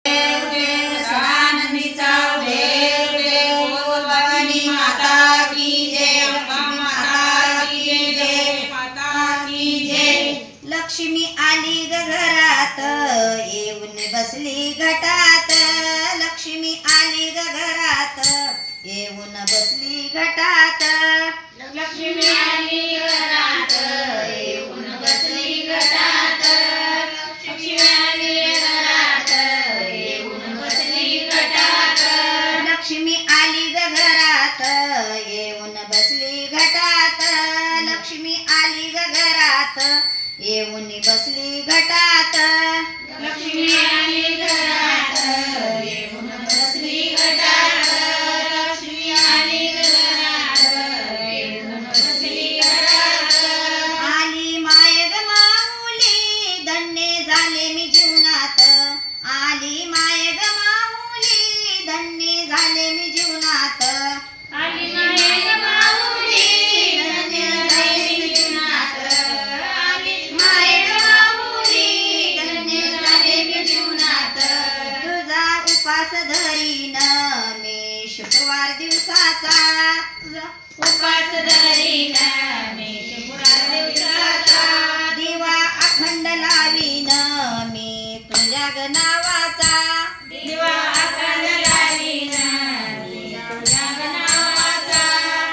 देव देव सदानंदीचा देव देव बोल भवानी माता की जय, अम्बा माता की जय, माता की जय. लक्ष्मी आली ग घरात येऊन बसली घटात. लक्ष्मी आली ग घरात येऊन बसली घटात. लक्ष्मी आली घरात येऊन बसली घटात. लक्ष्मी आली घरात येऊन बसली घटात. लक्ष्मी आली ग घरात येऊन बसली घटात. लक्ष्मी आली ग घरात येऊन बसली घटात. लक्ष्मी आली घरात येऊन बसली घटात. लक्ष्मी आली घरात येऊन बसली घटात. आली माय ग माऊली धन्य झाले मी जीवनात. आली माय ग माऊली धन्य झाले मी जीवनात. आली माय ग माऊली धन्य झाले मी जीवनात. आली माय ग माऊली धन्य झाले मी जीवनात. तुझा उपास धरीन मी शुक्रवार दिवसाचा. तुझा उपास धरीन मी शुक्रवार दिवसाचा. दिवा अखंड लावीन मी तुझ्या ग नावाचा. दिवा अखंड लावीन मी तुझ्या नावाचा.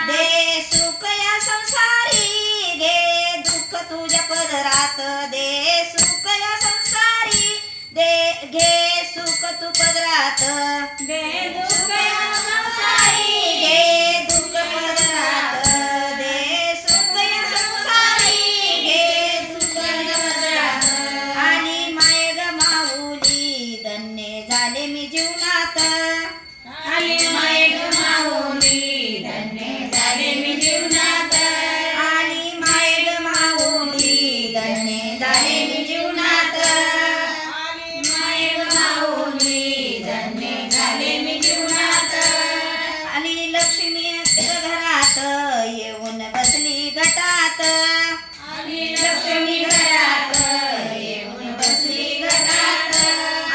दे सुख या संसारी घे दुःख तुझ्या पदरात. दे सुख या संसारी दे घे सुख तू पदरात. दे दुःख या संसारी घे दुःख पदरात. दे सुख या संसारी घे सुख पदरात. आली माय ग माऊली धन्य झाले मी जीवनात. आली माय ग माऊली धन्य झाले मी जीवनात. आली माय ग माऊली धन्य झाले मी जीवनात. आली माय ग माऊली धन्य झाले मी जीवनात. आली लक्ष्मी घरात येऊन बसली घटात. आली लक्ष्मी घरात येऊन बसली घटात.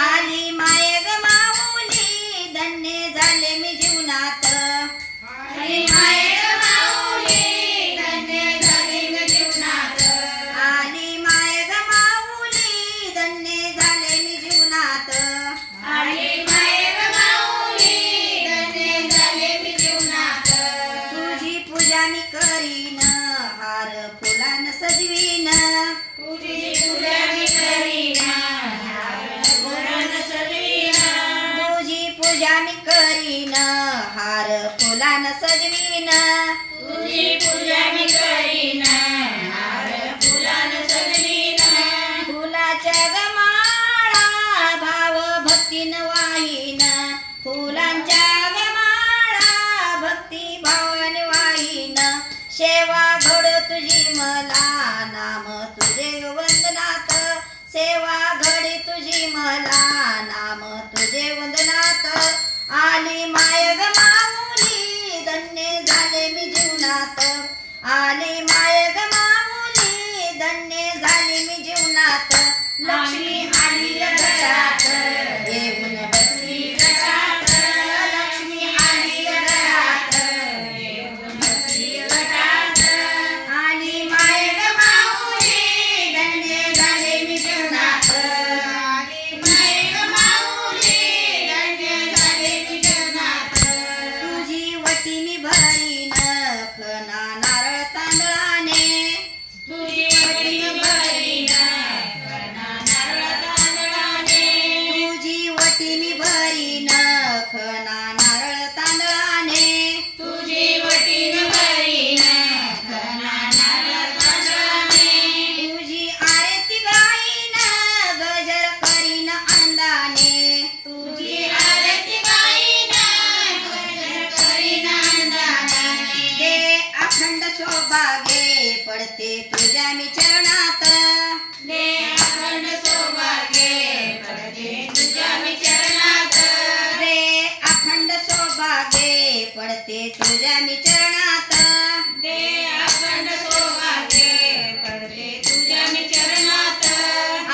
आली माय ग माऊली धन्य झाले मी जीवनात. आली माय ग माऊली धन्य झाले मी जीवनात. आली माय ग माऊली धन्य झाले मी जीवनात. आली माय ग माऊली धन्य झाले मी जीवनात. तुझी पूजा मी करीन हार फुलान सजवीन. तुझी पूजा मी करीन हार फुलान सजवीन. तुझी पूजा मी करीन हार फुलान सजवीन. तुझी पूजा मी करीन हार फुलान सजवीन. फुलाच्या ग माळा भाव भक्तीन वाहीन. फुलांच्या ग माळा भक्ती भावाने वाहीन. सेवा घड तुझी मला नाम तुझे वंदनात. सेवा घडी तुझी मला नाम तुझे वंदनात. आली माय ग माऊली धन्य झाले मी जीवनात. आली माय ग माऊली धन्य झाले मी जीवनात. लक्ष्मी आली ग घरात येऊन बसली घटात. लक्ष्मी आली ग घरात येऊन बसली घटात. आली माय ग माऊली धन्य झाले मी जीवनात. आली माय ग माऊली धन्य झाले मी जीवनात. तुझी वटी मी भरीन खना नारळ तांदळाने. तुझी वटी मी भरीन खना नारळ तांदळाने. तुझी वटी मी भरीन खना नारळ तांदळाने. तुझी वटी मी भरीन खना नारळ तांदळाने. तुझी आरती गाईन गजर करीन अंदाने. तुझी आरती गाईन गजर करीन अंदाने. दे अखंड सौभाग्ये पडते तुझ्या मी चरणात. दे अखंड सौभाग्ये पडते तुझ्या मी चरणात. दे अखंड सौभाग्ये पडते तुझ्या मी चरणात. दे अखंड सौभाग्ये पडते तुझ्या मी चरणात.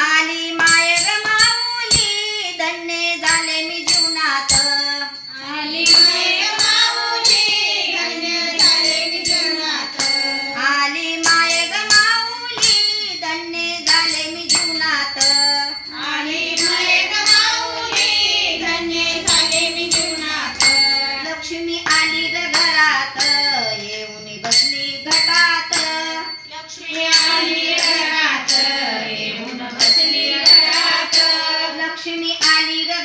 आली माय ग माऊली धन्य धन्य झाले मी जीवनात आली माय ग माऊली धन्य झाले मी जीवनात आली माय ग माऊली धन्य झाले मी जीवनात आली माय ग माऊली धन्य झाले मी जीवनात लक्ष्मी आली ग घरात येऊन बसली घटात लक्ष्मी आली घरात येऊन बसली घरात लक्ष्मी आली ग